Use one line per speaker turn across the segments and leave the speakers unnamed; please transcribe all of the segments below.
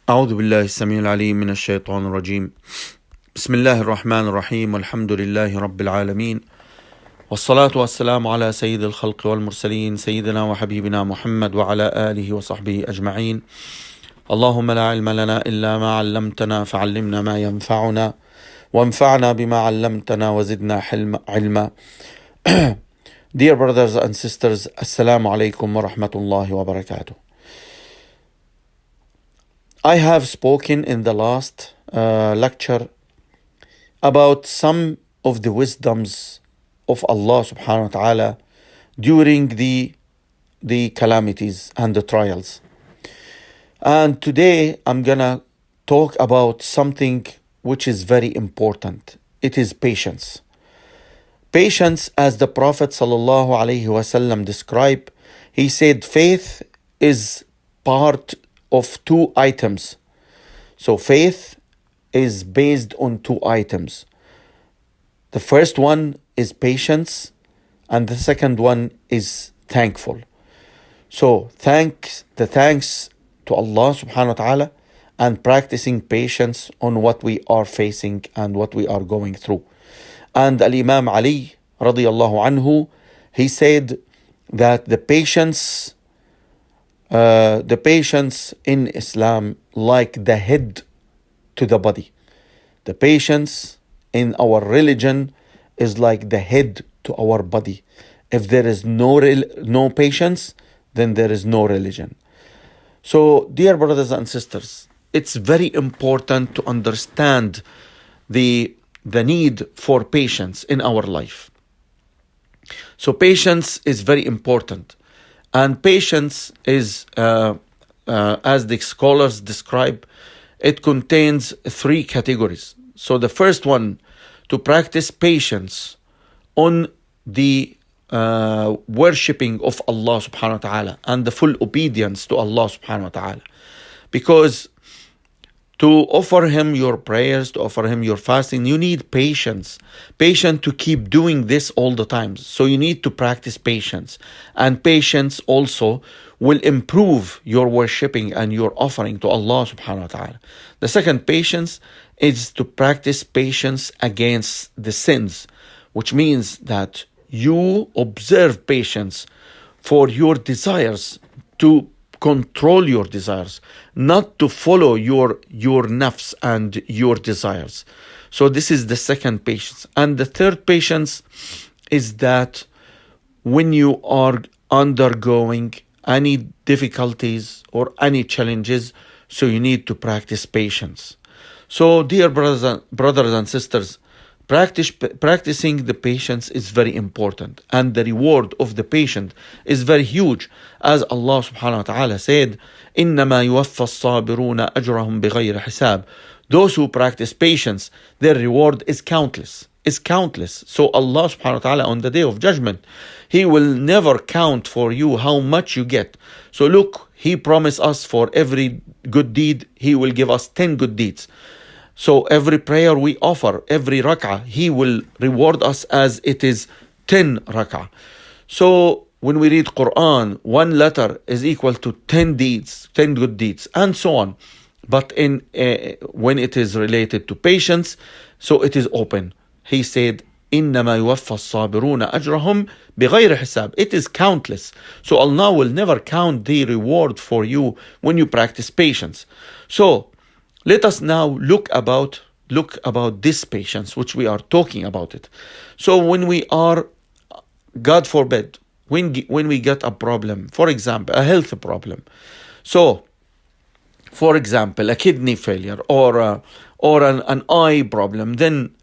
أعوذ بالله السميع العليم من الشيطان الرجيم. بسم الله الرحمن الرحيم، والحمد لله رب العالمين، والصلاة والسلام على سيد الخلق والمرسلين سيدنا وحبيبنا محمد وعلى آله وصحبه أجمعين. اللهم لا علم لنا إلا ما علمتنا فعلمنا ما ينفعنا وانفعنا بما علمتنا وزدنا علما. Dear brothers and sisters, Assalamu alaikum wa rahmatullahi wa barakatuh. I have spoken in the last lecture about some of the wisdoms of Allah subhanahu wa ta'ala during the calamities and the trials. And today I'm gonna talk about something which is very important. It is patience. Patience, as the Prophet sallallahu alaihi wasallam described, he said faith is part of two items. So faith is based on two items. The first one is patience, and the second one is thankful. So thanks to Allah subhanahu wa ta'ala, and practicing patience on what we are facing and what we are going through. And Al-Imam Ali radiyallahu anhu, he said that the patience in Islam like the head to the body. The patience in our religion is like the head to our body. If there is no patience, then there is no religion. So, dear brothers and sisters, it's very important to understand the need for patience in our life. So patience is very important. And patience is, as the scholars describe, it contains three categories. So the first one, to practice patience on the worshipping of Allah subhanahu wa ta'ala and the full obedience to Allah subhanahu wa ta'ala. Because to offer Him your prayers, to offer Him your fasting, you need patience. Patience to keep doing this all the time. So you need to practice patience. And patience also will improve your worshipping and your offering to Allah subhanahu wa ta'ala. The second patience is to practice patience against the sins, which means that you observe patience for your desires, to control your desires, not to follow your nafs and your desires. So this is the second patience. And the third patience is that when you are undergoing any difficulties or any challenges, so you need to practice patience. So dear brothers and sisters, practicing the patience is very important, and the reward of the patient is very huge, as Allah subhanahu wa ta'ala said, إِنَّمَا يُوَفَّى الصَّابِرُونَ أَجْرَهُمْ بِغَيْرِ حِسَابٍ. Those who practice patience, their reward is countless. So Allah subhanahu wa ta'ala on the day of judgment, He will never count for you how much you get. So look, He promised us for every good deed, He will give us 10 good deeds. So every prayer we offer, every rak'ah, He will reward us as it is 10 rak'ah. So when we read Quran, one letter is equal to 10 deeds, 10 good deeds, and so on. But when it is related to patience, so it is open. He said, إِنَّمَا يُوَفَّى الصَّابِرُونَ أَجْرَهُمْ بِغَيْرِ حِسَابٍ. It is countless. So Allah will never count the reward for you when you practice patience. So let us now look about this patience, which we are talking about it. So when we are, God forbid, when we get a problem, for example, a health problem. So, for example, a kidney failure or an eye problem, then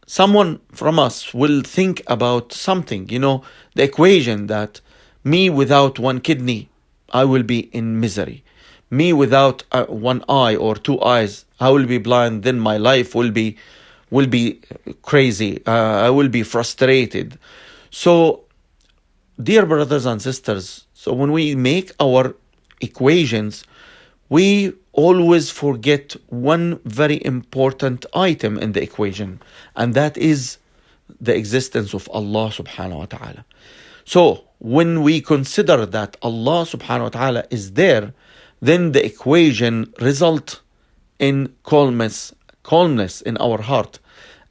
someone from us will think about something, the equation that me without one kidney, I will be in misery. Me without one eye or two eyes, I will be blind. Then my life will be crazy. I will be frustrated. So, dear brothers and sisters, so when we make our equations, we always forget one very important item in the equation, and that is the existence of Allah subhanahu wa ta'ala. So when we consider that Allah subhanahu wa ta'ala is there, then the equation result in calmness in our heart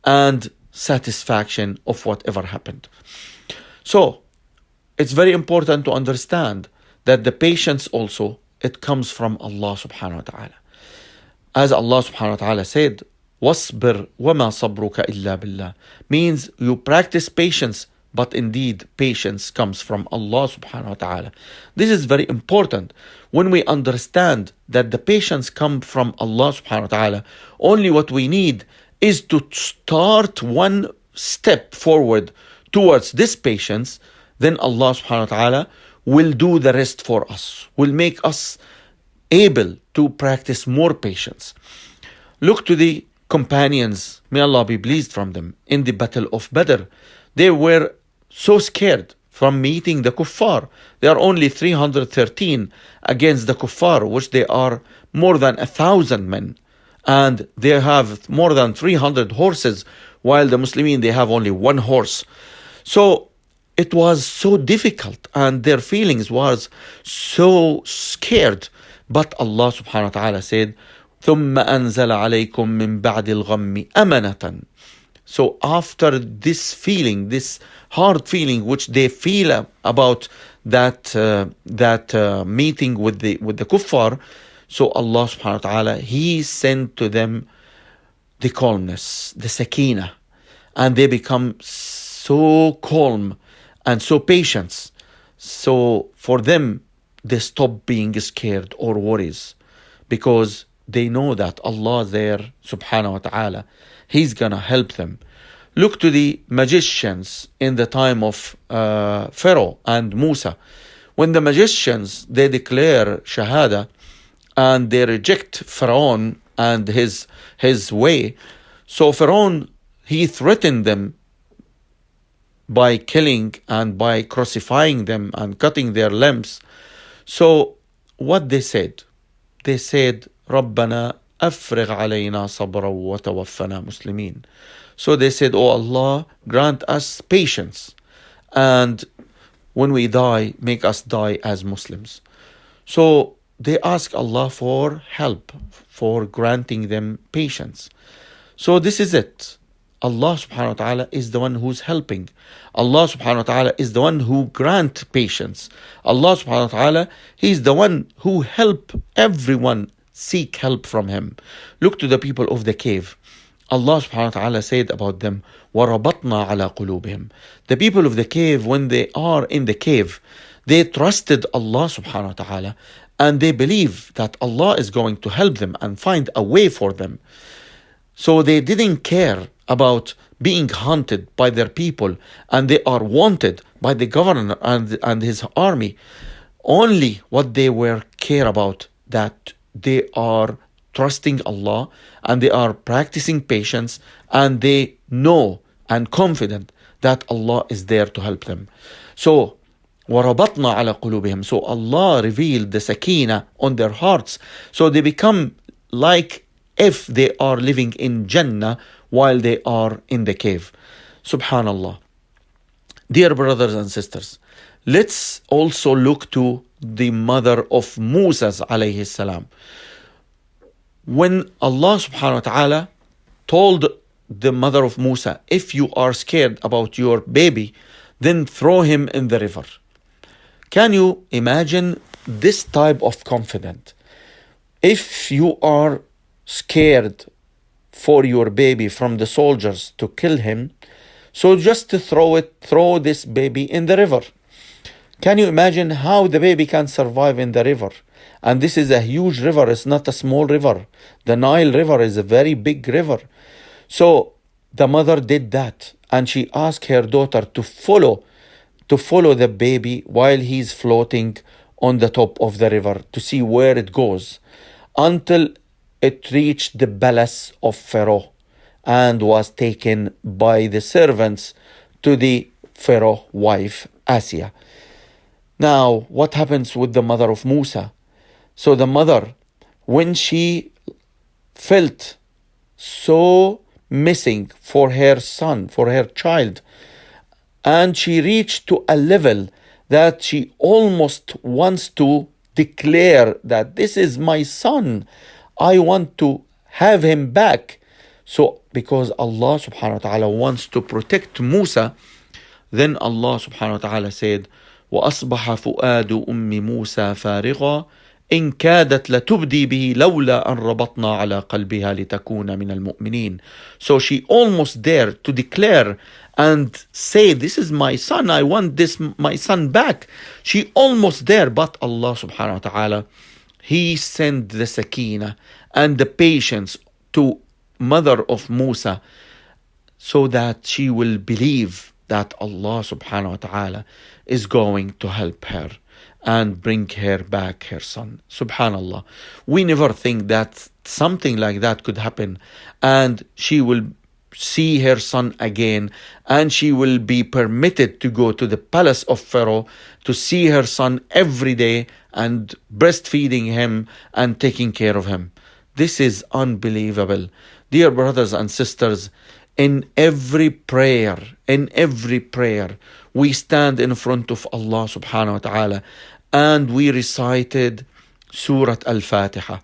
and satisfaction of whatever happened. So it's very important to understand that the patience also, it comes from Allah subhanahu wa ta'ala. As Allah subhanahu wa ta'ala said, وَاصْبِرْ وَمَا صَبْرُكَ إِلَّا بِاللَّهِ, means you practice patience, but indeed patience comes from Allah subhanahu wa ta'ala. This is very important. When we understand that the patience come from Allah subhanahu wa ta'ala, only what we need is to start one step forward towards this patience, then Allah subhanahu wa ta'ala will do the rest for us, will make us able to practice more patience. Look to the companions, may Allah be pleased from them, in the battle of Badr. They were so scared from meeting the kuffar. They are only 313 against the kuffar, which they are more than 1,000 men. And they have more than 300 horses, while the Muslimin, they have only one horse. So it was so difficult and their feelings was so scared. But Allah subhanahu wa ta'ala said, ثُمَّ أَنزَلَ عَلَيْكُم مِّن بَعْدِ الْغَمِّ أَمَنَةً. So after this feeling, this hard feeling which they feel about that meeting with the kuffar, so Allah subhanahu wa ta'ala, He sent to them the calmness, the sakina, and they become so calm and so patient. So for them, they stop being scared or worries, because they know that Allah there, subhanahu wa ta'ala, He's gonna help them. Look to the magicians in the time of Pharaoh and Musa. When the magicians, they declare shahada and they reject Pharaoh and his way, so Pharaoh, he threatened them by killing and by crucifying them and cutting their limbs. So what they said رَبَّنَا أَفْرِغْ عَلَيْنَا صَبْرًا وَتَوَفَّنَا مُسْلِمِينَ. So they said, oh Allah, grant us patience, and when we die, make us die as Muslims. So they ask Allah for help, for granting them patience. So this is it. Allah subhanahu wa ta'ala is the one who's helping. Allah subhanahu wa ta'ala is the one who grant patience. Allah subhanahu wa ta'ala, He's the one who help everyone seek help from Him. Look to the people of the cave. Allah subhanahu wa ta'ala said about them, وَرَبَطْنَا عَلَى قُلُوبِهِمْ. The people of the cave, when they are in the cave, they trusted Allah subhanahu wa ta'ala, and they believe that Allah is going to help them and find a way for them. So they didn't care about being hunted by their people, and they are wanted by the governor and his army. Only what they were care about, that they are trusting Allah and they are practicing patience, and they know and confident that Allah is there to help them. So وَرَبَطْنَا عَلَى قُلُوبِهِمْ. So Allah revealed the sakina on their hearts, so they become like if they are living in Jannah while they are in the cave. Subhanallah. Dear brothers and sisters, let's also look to the mother of Musa alayhi salam. When Allah subhanahu wa ta'ala told the mother of Musa, if you are scared about your baby, then throw him in the river. Can you imagine this type of confidence? If you are scared for your baby from the soldiers to kill him, so just to throw this baby in the river. Can you imagine how the baby can survive in the river? And this is a huge river, it's not a small river. The Nile River is a very big river. So the mother did that, and she asked her daughter to follow the baby while he's floating on the top of the river to see where it goes, until it reached the palace of Pharaoh and was taken by the servants to the Pharaoh wife Asiya. Now, what happens with the mother of Musa? So the mother, when she felt so missing for her son, for her child, and she reached to a level that she almost wants to declare that this is my son, I want to have him back. So because Allah subhanahu wa ta'ala wants to protect Musa, then Allah subhanahu wa ta'ala said, وَأَصْبَحَ فُؤَادُ أُمِّ مُوسَى فَارِغًا إِنْ كَادَتْ لَتُبْدِي بِهِ لَوْلَا أَنْ رَبَطْنَا عَلَى قَلْبِهَا لِتَكُونَ مِنَ الْمُؤْمِنِينَ. So she almost there to declare and say, this is my son, I want my son back. She almost there, but Allah subhanahu wa ta'ala, He sent the sakina and the patience to mother of Musa, so that she will believe that Allah subhanahu wa ta'ala is going to help her and bring her back her son. Subhanallah. We never think that something like that could happen, and she will see her son again, and she will be permitted to go to the palace of Pharaoh to see her son every day and breastfeeding him and taking care of him. This is unbelievable. Dear brothers and sisters, in every prayer, we stand in front of Allah subhanahu wa ta'ala and we recited Surah Al-Fatiha.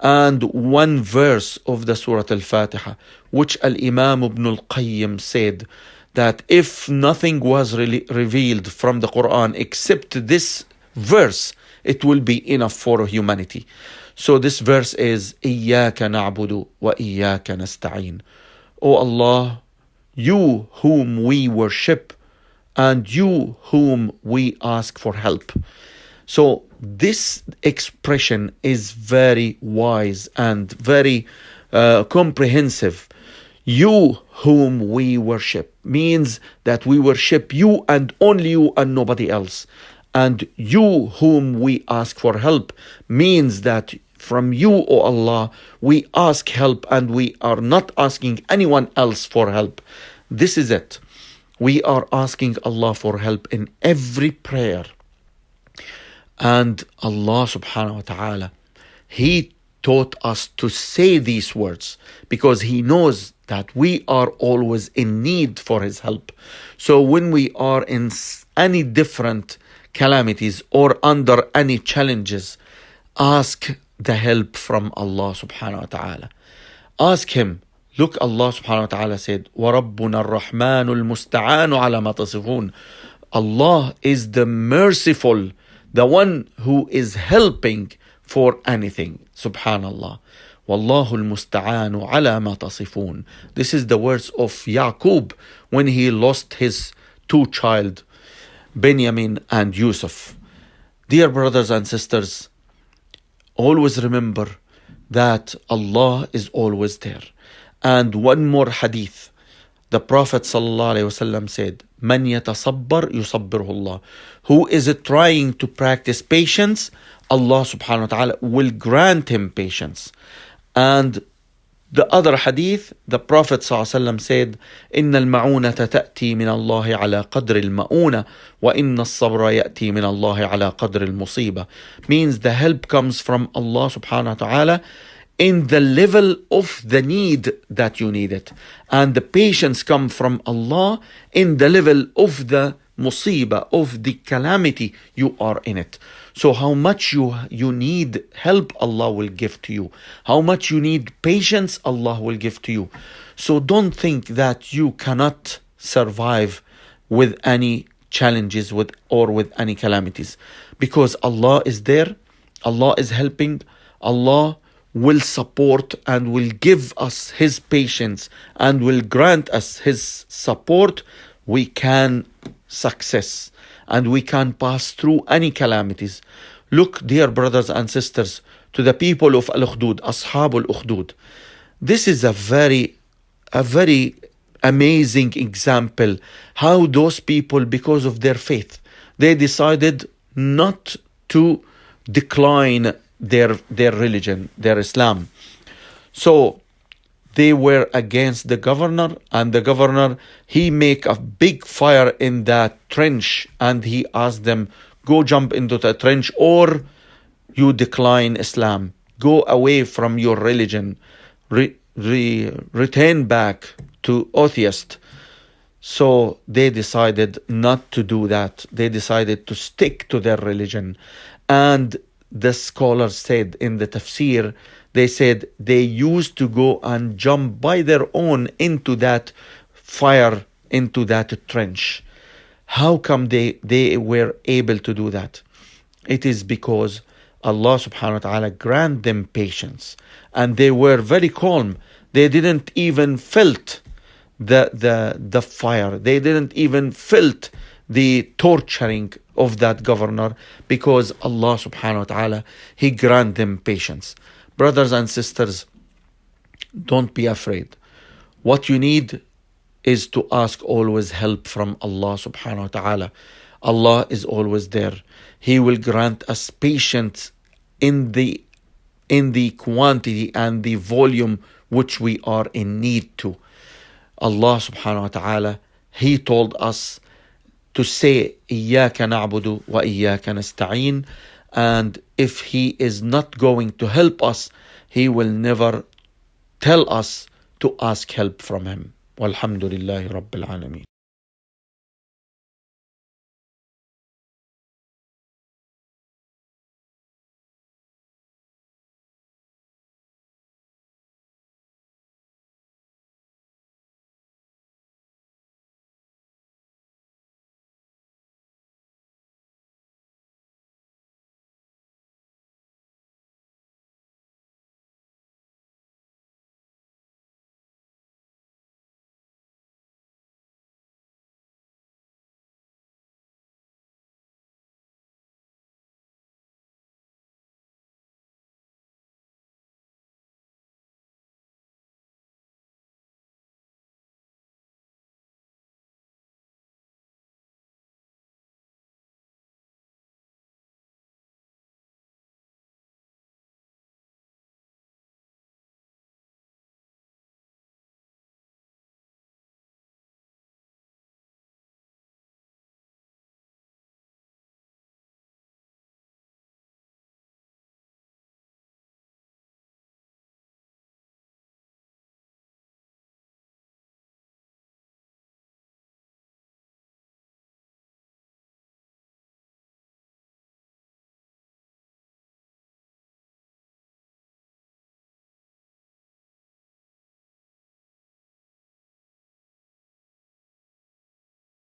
And one verse of the Surah Al-Fatiha, which Al-Imam Ibn Al-Qayyim said that if nothing was really revealed from the Quran except this verse, it will be enough for humanity. So this verse is إِيَّاكَ نَعْبُدُ وَإِيَّاكَ نَسْتَعِينُ. O Allah, you whom we worship and you whom we ask for help. So this expression is very wise and very comprehensive. You whom we worship means that we worship you and only you and nobody else. And you whom we ask for help means that from you, O Allah, we ask help and we are not asking anyone else for help. This is it. We are asking Allah for help in every prayer. And Allah subhanahu wa ta'ala, He taught us to say these words because He knows that we are always in need for His help. So when we are in any different calamities or under any challenges, ask the help from Allah subhanahu wa ta'ala. Ask Him. Look, Allah subhanahu wa ta'ala said, وَرَبُّنَا الرَّحْمَنُ الْمُسْتَعَانُ عَلَى مَا تَصِفُونَ. Allah is the merciful, the one who is helping for anything. Subhanallah. وَاللَّهُ الْمُسْتَعَانُ عَلَى مَا تَصِفُونَ. This is the words of Yaqub when he lost his two children, Benjamin and Yusuf. Dear brothers and sisters, always remember that Allah is always there. And one more hadith. The Prophet ﷺ said, "Man yatasabbar yusabbiruhu Allah." Who is trying to practice patience, Allah subhanahu wa ta'ala will grant him patience. And the other hadith, the Prophet ﷺ said, إِنَّ الْمَعُونَةَ تَأْتِي مِنَ اللَّهِ عَلَى قَدْرِ الْمَؤُونَةِ وَإِنَّ الصَّبْرَ يَأْتِي مِنَ اللَّهِ عَلى قَدْرِ الْمُصِيبَةِ. Means the help comes from Allah subhanahu wa ta'ala in the level of the need that you need it. And the patience come from Allah in the level of the musibah, of the calamity you are in it. So how much you need help, Allah will give to you. How much you need patience, Allah will give to you. So don't think that you cannot survive with any challenges or with any calamities. Because Allah is there, Allah is helping, Allah will support and will give us His patience and will grant us His support. We can success and we can pass through any calamities. Look, dear brothers and sisters, to the people of Al-Ukhdud, Ashab Al-Ukhdud. This is a very amazing example how those people, because of their faith, they decided not to decline their religion, their Islam. So they were against the governor, and the governor, he make a big fire in that trench, and he asked them, go jump into the trench or you decline Islam. Go away from your religion. Return back to atheist. So they decided not to do that. They decided to stick to their religion. And the scholars said in the tafsir, they said they used to go and jump by their own into that fire, into that trench. How come they were able to do that? It is because Allah subhanahu wa ta'ala grant them patience, and they were very calm. They didn't even felt the fire. They didn't even felt the torturing of that governor, because Allah subhanahu wa ta'ala, He grant them patience. Brothers and sisters, don't be afraid. What you need is to ask always help from Allah subhanahu wa ta'ala. Allah is always there. He will grant us patience in the quantity and the volume which we are in need to. Allah subhanahu wa ta'ala, He told us to say إِيَّاكَ نَعْبُدُ وَإِيَّاكَ نَسْتَعِينُ, and if He is not going to help us, He will never tell us to ask help from Him. Walhamdulillahi Rabbil Alameen.